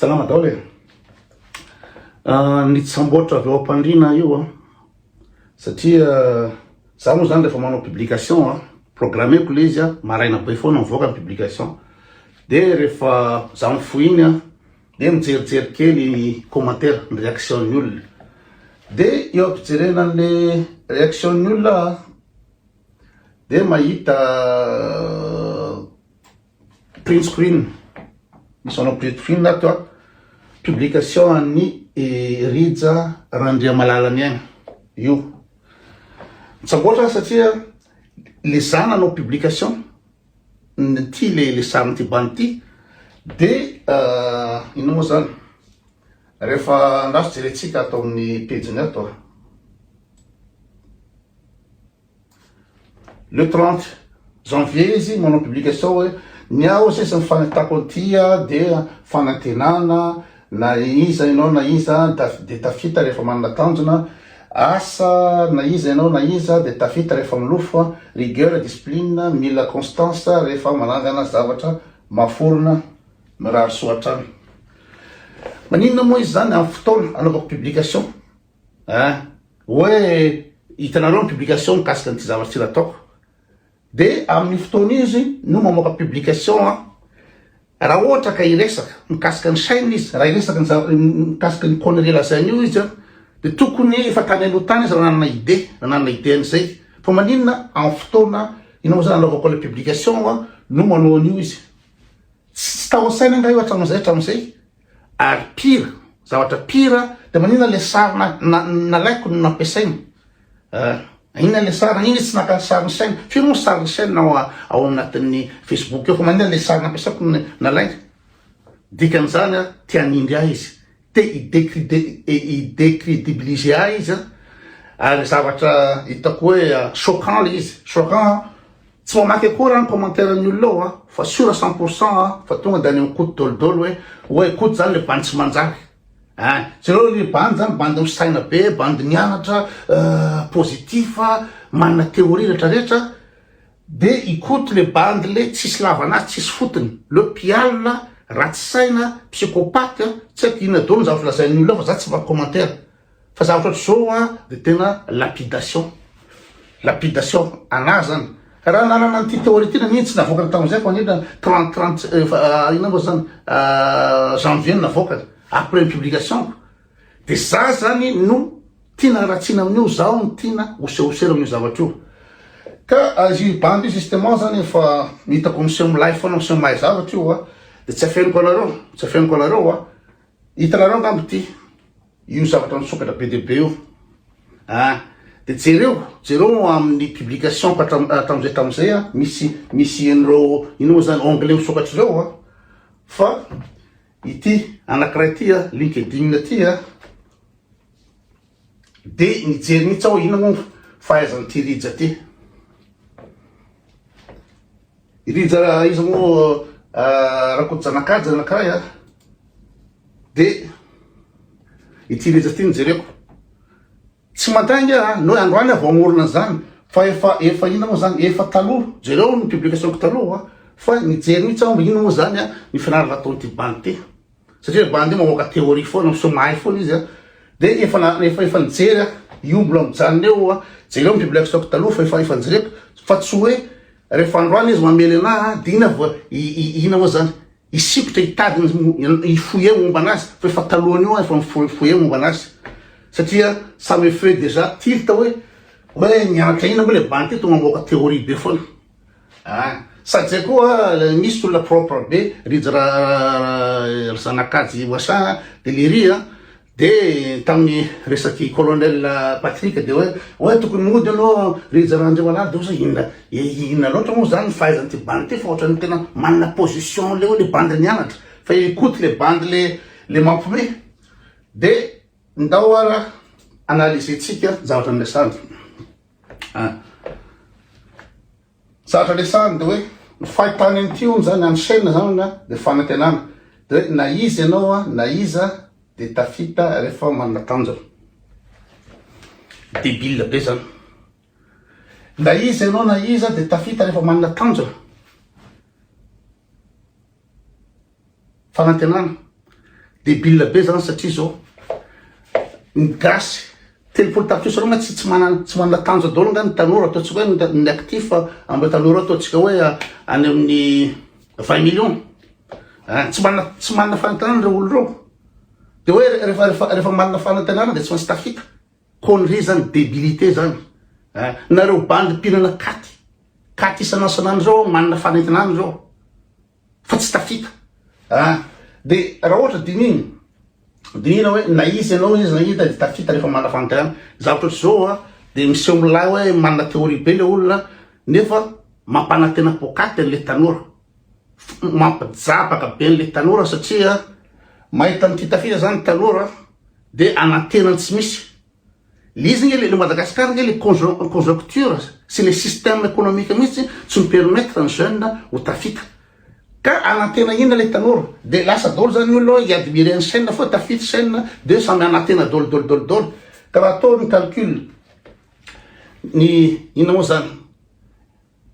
Salama daholo ny tsamboatra avy ao am-pandriana io satria za moa zany rehefa manao publication programmeko le izy maraina be foana mivoaka ny publication de rehefa za mifoy iny de mijerijery kely commentaire ny réaction ny olona de eo ampijerena an'le réaction ny olona de mahita print screen misy anao print screen ato publication an'ny Rija Randriamalala aigny io mitsamboatra satria le zana anao publication ty le sariny ty bany ty de ino moa zany rehefa andraso jerentsika atao amin'ny pejiny ato le 30 janvier izy manao publication hoe niao sesy mifanitako antya de fanantenana na iza ianao na iza de tafita rehefa manana tanjona asa na iza ianao na iza de tafita rehefa milofo rigueur discipline mila constance rehefa manangana zavatra maforona mirary soatrany maninona moa izy zany amin'ny fotoana anaovako publication hoe hitanareo ny publication mikasika an'ity zavatra ty nataoko de amin'ny fotoana izy no mamoaka publication raha ohatra ka iresaka mikasika ny sainy izy raha iresaka mikasika ny connerie lazainy io izy de tokony efa tany aloha tany izy raha nanana idée an'izay fa maninona amin'ny fotoana ino moa zany anaovako le publication no manao an'io izy tsy tao an-saina nga io hatramin'izay ary pire zavatra pire de maninona le sary nalaiko no nampiasainy inona le sary iny tsy naka sary ny saina fi moa sary ny saina ao anatin'ny Facebook eo fa maninona le sary nampiasako nalainy dikan'izany tianindry ahy izy te idécrédibiliser ahy izy ary zavatra hitako hoe choquant le izy choquant tsy mamaky akory ny commentaire ny olona ao fa sur 100% fa tonga de any mikoto dolodolo hoe koto zany le bandy tsy manjary zareo le bandy zany bandy misaina be bandy mianatra positif manana théorie rehetrarehetra de ikoto le bandy le tsisy lavanazy tsisy fotony le piale ratsy saina psychopathe tsy haiko inona dolo zavatra lazain'ny olona fa za tsy maka commentaire fa zavatra ohatr'izao de tena lapidation anazy zany raha nanana an'ity théorie ty naniny tsy navoaka tamin'izay fa nina 30 ina moa zany janvier navoaka après une publication de za zany no tiana ratsina amin'io zaho no tiana oseosera amin'io zavatra io ka azy bandy io justement zany efa hitako miseho milay foana miseho mahay zavatra io de tsy afeniko anareo hitanareo ngambo ty io zavatra nisokatra be deaibe io de jereo amin'ny publication tamizay misy an'ireo ino moa zany anglais misokatra reo fa ity anakiray ty LinkedIn ty de nijery mihitsy aho ina moa fahaizan'ity Rija ty Rija izy moa rakoto zanakajy anakiray de ity Rija ty nijereko tsy mantaingy no androany avamorona zany fa efa ina moa zany efa taloha jereo ny publicationko taloha fa nijery mihitsy aho ino moa zany ny finarana ataon'ity bandy ty satria bandy io mamoaka théorie foana misomahay foana izy de efa nijery io mbola mijanona eo jereo ny publicationko taloha fa efa nijereko fa tsy hoe rehefa androany izy mamely anahy de ina moa zany isikotra hitadiny ifoy eo momba anazy fa efa talohany io efa mifoy eo momba anazy satria ça me fait déjà tilt hoe nianatra ina moa le bandy ty to mamoaka théorie be foana sady zay koa misy olona propre be Rija zanakajy Oasa de Lery de tamin'ny resaky colonel Patrick de hoe tokony mody anao Rija Randriamalala de osa inona loatra moa zany fahaizan'ity bandy ty fa ohatrany tena manana position le hoe le bandy nianatra fa ikoty le bandy le mampime de ndao ara analysetsika zavatra lesandro zavatra lesandro de hoe fahitany an'ity ony zany any saina zany de fanantenana de na izy ianao na iza de tafita rehefa manana tanjona débile be zany na izy ianao na iza de tafita rehefa manana tanjona fanantenana débile be zany satria zao ny gasy telopolo tapitrisa reo tsy manana tanjo daholo nga ny tanora ataontsika hoe ny actif ambe tanora ataontsika hoe any amin'ny 20 millions tsy manana fanantenana reo olo reo de hoe rehefa manana fanantenana de tsy maintsy tafita connerie zany débilité zany nareo bandy mpinana katy isan'asanany zao manana fanantenana zao fa tsy tafita de raha ohatra dinina hoe na izy ianao izy na hita de tafita rehefa manana fanantenana zavatra ohatry zao de miseho milay hoe manana théorie be le olona nefa mampanantena pokaty an'le tanora mampijabaka be an'le tanora satria mahita nyty tafita zany tanora de anantenany tsy misy l'izy nge le Madagascar nge le conjoncture c'est le système économique mihitsy tsy mipermettre ny jeune ho tafita ka anantena ina le tanora de lasa daholo zany olo iadmire ny chaîne fo tafita chaîne de samy anantena daholo ka raha atao ny calcul ny ina moa zany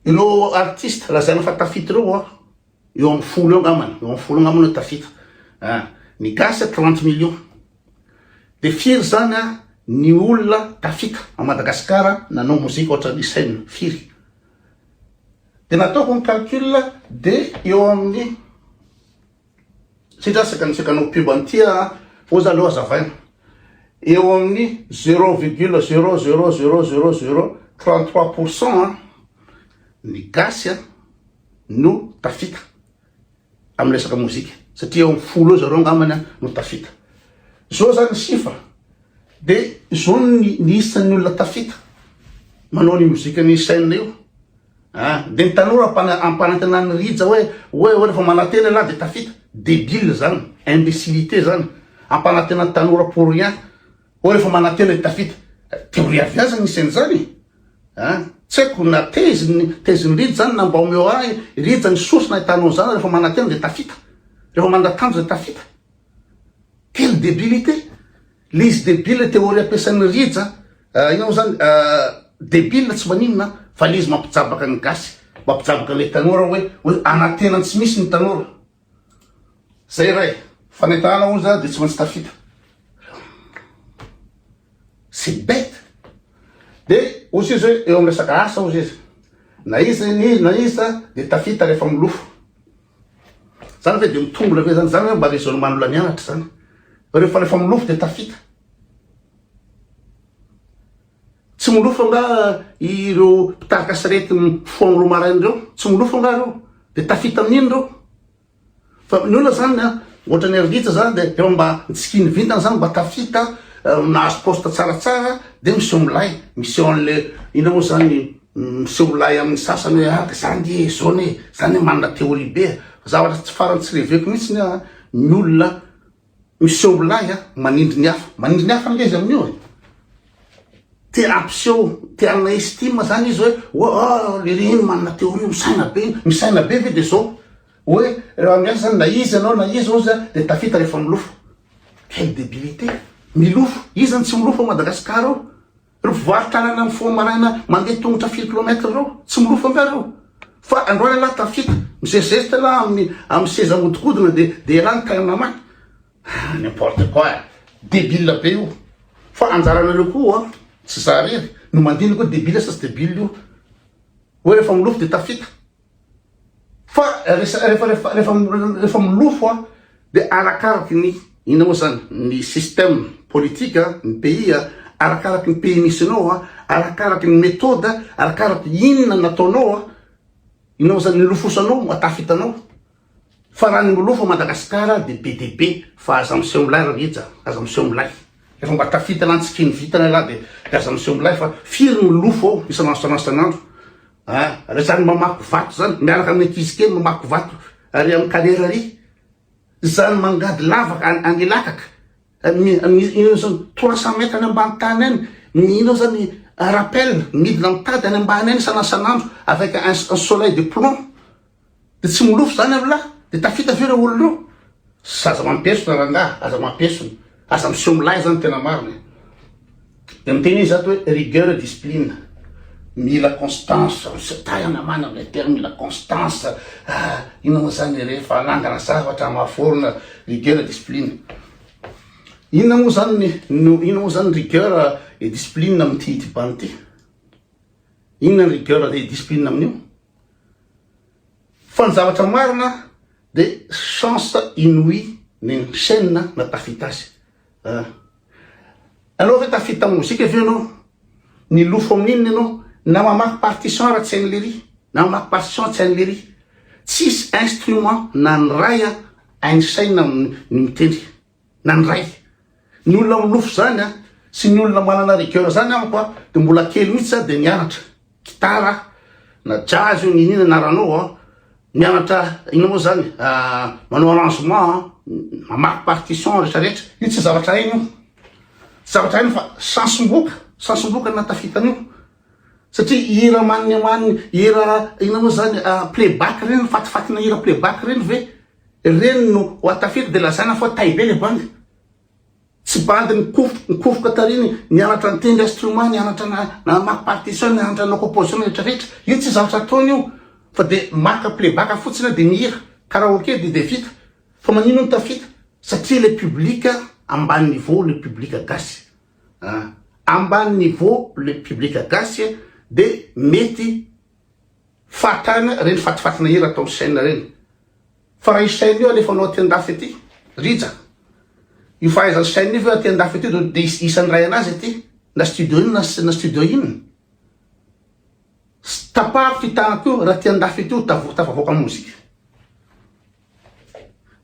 ireo artiste lazaina fa tafita reo eo amin'ny folo eo ngamany tafita ny gasy 30 millions de firy zany ny olona tafita a Madagascar nanao mozika ohatra ny scène firy de nataoko ny calcul de eo amin'ny sitrasaka nao pub antia o za leo azavaina eo amin'ny 0,00033% ny gasy no tafita amin'ny resaka mozika satria eo amin'ny folo eo zareo ngamany no tafita zao zany sifra de zao ny isan'ny olona tafita manao ny mozika ny scène io de ny tanora ampanantenany rija hoe rehefa manantena la de tafita débile zany imbécilité zany ampanantenany tanora pour rien rehefa manantena de tafita théorie aviazany iseny zany tsy haiko na teziny rija zany na mba omeo rija ny source na hitanao zany rehefa manantena de tafita rehefa mandatanjo de tafita quelle débilité le izy débile théorie ampiasan'ny rija inao zany débile tsy maninona fa le izy mampijabaka ny gasy mampijabaka le tanora hoe anatenany tsy misy ny tanora zay ray fanentana oza de tsy maintsy tafita c'est bête de ozy izy hoe eo amin'ny resaka asa ozy izy na iza de tafita rehefa milofo zany hoe de mitombola ve zany hoe mba raisonnement olo nianatra zany rehefa milofo de tafita tsy milofo nga ireo mpitarika sarety mifoagny ro marainy reo tsy milofo nga reo de tafita amin'iny reo fa ny olona zany ohatra ny argitsa zany de eo mba nitsikiny vintana zany mba tafita nahazo poste tsaratsara de miseho milay miseho an'le ina moa zany miseho milay amin'ny sasany hoe zany zone zany manana théorie be zavatra tsy farany tsy reveko mihitsy ny olona miseho milay manindry ny hafa nge izy amin'io te ampiseho te anna estime zany izy hoe le reny manana théorie misaina be ve de zao hoe raha miasa zany na izy anao na izy ozy de tafita rehefa milofo quelle débilité milofo izy zany tsy milofo Madagascar ao reo mpivarotra anana amin'ny foa maraina mandeha tongotra 4 kilometre reo tsy milofo anga reo fa androany la tafita misezezitra la amin'ny seza modikodina de la ny tagnana maky n'importe quoi débile be io fa anjaranareo koa tsy za rery no mandiny koa débile sa tsy débile io hoe rehefa milofo de tafita fa rehefa milofo de arakaraky ny ina moa zany ny système politique ny pays arakaraky ny pays misy anao arakaraky ny méthode arakaraky inona nataonao ina moa zany ny lofosanao atafitanao fa raha ny milofo Madagascar de be de be fa aza miseho milay rarija aza miseho milay rehefa mba tafita lantsikiny vitana la de aza miseho milay fa firy milofo ao isan'andro re zany mamaky vato zany miaraka amin'ny ankizy kely mamaky vato ary amin'ny carrière ary zany mangady lavaka anelakaka ino zany 300 mètres any ambany tany any ino zany rappel midina mitady any ambany any isan'andro avec un soleil de plomb de tsy milofo zany amla de tafita fera olo reo aza mampiesona rangah aza miseho milay zany tena mariny de miteny izy ato hoe rigueur discipline mila constance tayana mana amle terme mila constance ino moa zany rehefa anangana zavatra maforona rigueur discipline inona moa zany inona moa zany rigueur et discipline amin'ity bany ty? Inona ny rigueur et discipline amin'io? Fa ny zavatra marina de chance inouïe ny chaîne na tafita azy. Anao ve tafita mozika ve anao? Ny lofo amin'inony anao na mamaky partition raha tsy hainy lery, na mamaky partition tsy hainy lery. Tsisy instrument na ny ray hainy saina ny mitendry na ny ray. Ny olona milofo zany sy ny olona manana rigueur zany amiko de mbola kely mihitsy de nianatra gitara na jazz io ninina anaranao mianatra ina moa zany manao arrangement mamaky partition rehetrarehetra. Io tsy zavatra hainy io, zavatra hainy fa sansomboka na tafitan'io satria hira maniny hira ina moa zany playback reny fatifatina hira playback reny ve reny no ho atafita de lazana fa taibe le bandy tsy bandy nikofoka tariny nianatra nitendry instrument nianatra na mamaky partition nianatra na composition rehetrarehetra. Io tsy zavatra ataony io fa de maka playback fotsiny de mihira karaoké de vita. Fa manino ny tafita satria le public ambany niveau le public gasy ambany niveau le public gasy de mety fatana reny fatifatina hira atao chaîne reny. Fa raha chaîne io alefa anao aty-andafy aty rija io fahaizany chaîne io ve aty-andafy aty de isan'ny ray anazy aty na studio ino na studio ino tapahako fitanako io raha aty-andafy aty io tafavoaka mozika.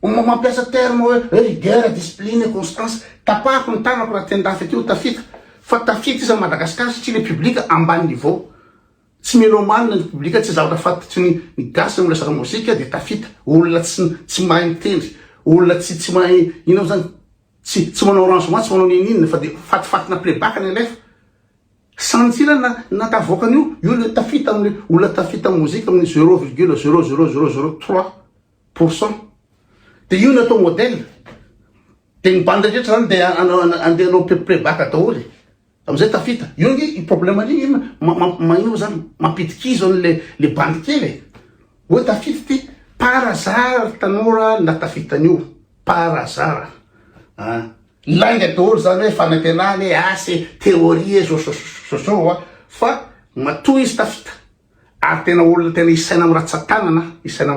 Mampiasa terme hoe rigueur, discipline, constance. Tapahako ny tanako raha aty-andafy aty io tafita. Fa tafita izy Madagasikara satria le public ambany niveau. Tsy mélomane ny public tsy zavatra fantatry ny gasy ny resaka mozika de tafita. Olona tsy mahay mitendry, olona tsy mahay ino zany tsy manao arrangement, tsy manao ninina fa de fatifatina playback ny alefa. Santsira na tavoakan'io io le tafita amin'ny olona tafita mozika amin'ny 0,00003%. De io natao modèle de ny bandy rehetra zany de andehanao playback daholy amizay tafita. Io ngy problème iny ino zany mampitikizo le bandy kely hoe tafita ty par hasard tanora na tafitan'io par hasard lainga daholy zany hoe fanantenany asy théorie zao fa matoy izy tafita ary tena olona tena isaina amin'ny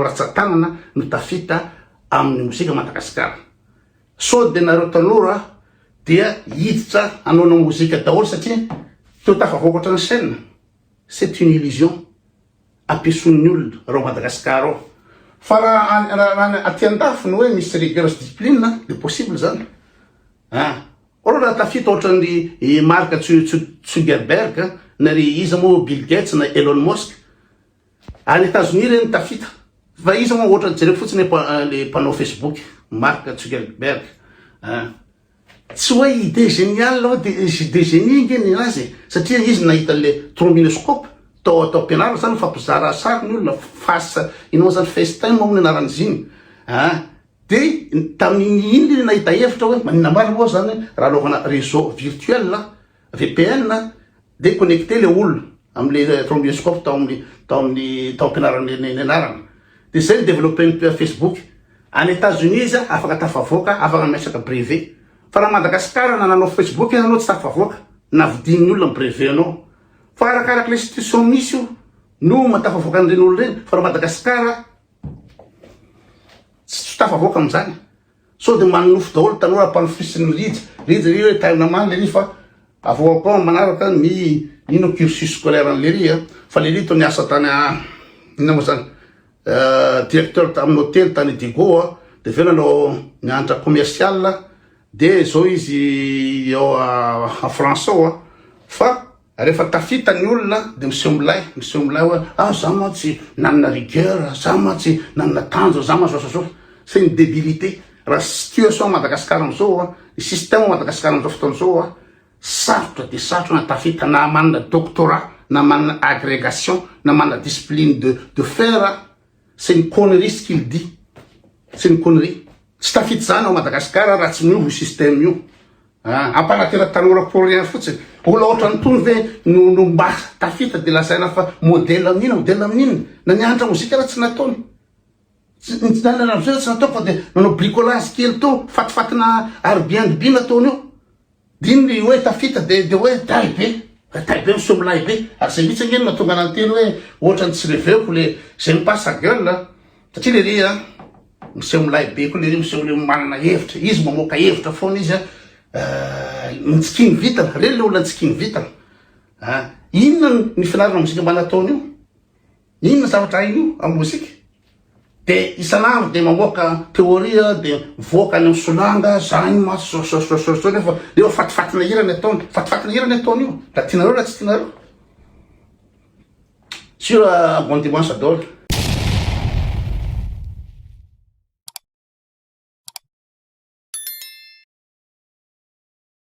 ratsatanana no tafita amin'ny mozika Madagasikara. So de nareo tanora dia hiditra anao mozika daholy satria teo tafavoakatra ny chaîne. C'est une illusion ampiasain'ny olona reo Madagasikara ao. Fa raha aty-andafy ny hoe misy rigueur sy discipline de possible zany. Olo raha tafita ohatran'ny Mark Zuckerberg na ry iza moa Bill Gates na Elon Musk any États-Unis reny tafita. Fa iza moa ohatrany jereo fotsiny le mpanao Facebook Mark Zuckerberg. Tsy hoe idée géniale de génie nge ny azy satria izy nahita le trombinoscope tao ampianarana zany fampizara sary ny olona face inao zany FaceTime amin'ny anaran'izy iny. De tamin'ny iny le nahita hevitra hoe manina marina moa zany raha anaovana réseau virtuel VPN de connecté le olona am'le trombinoscope tao ampianarana ny anarana. De zay développé ny Facebook. Any États-Unis izy afaka tafavoaka, afaka metraka brevet. Fa raha Madagasikara nanao Facebook anao tsy tafavoaka, navidian'ny olona brevet anao. Fa arakaraka le institution misy io no matafavoaka an'ireny olo reny. Fa raha Madagasikara tsy tafavoaka am'izany. So de manofo daholo tanora mpanofisiny rija ry hoe taina mamy lery fa avoako manaraka ny ino cursus scolaire lery fa lery to niasa tany ina moa zany directeur amin'ny hôtel tany Digo de venanao nianatra commercial de zao izy ao a France ao fa rehefa tafita ny olona de monsieur Moulay hoe za ma tsy nanana rigueur, za ma tsy nanana tanjo, za ma zao c'est une débilité. Raha situation Madagasikara am'zao ny système Madagasikara am'zao fotoana zao sarotra de sarotra na tafita na manana doctorat na manana agrégation na manana discipline de faire. C'est une connerie ce qu'il dit. C'est une connerie. Tsy tafita zany ao Madagasikara raha tsy miova système io. Ampanatena tanora pour rien fotsiny. Olo ohatrany tony ve no mba tafita de lazaina fa modèle amin'ino na nianatra mozika raha tsy nataony. Nana amizay tsy natao fa de nanao bricolage kely to fatifatina arbiandibi nataony io diny hoe tafita de hoe taille be miseho milay be ary zay mihitsy angeny mahatonga ananteny hoe ohatrany tsy leveko le zay mipasa gueule satria le ry a miseho milay be koa le ry miseho le manana hevitra izy mamoaka hevitra foana izy a nitsikiny vitana reny le olona nitsikiny vitana inona ny finarina mozika mba nataony io inona zavatra hainy io amin'ny mozika de isan'andro de mamoaka teoria de mivoaka any amin'ny solanga zany maso so nefa fatifatina hirany ataony fatifatina hirany ataony io da tianareo na tsy tianareo sur bon dimanche adolo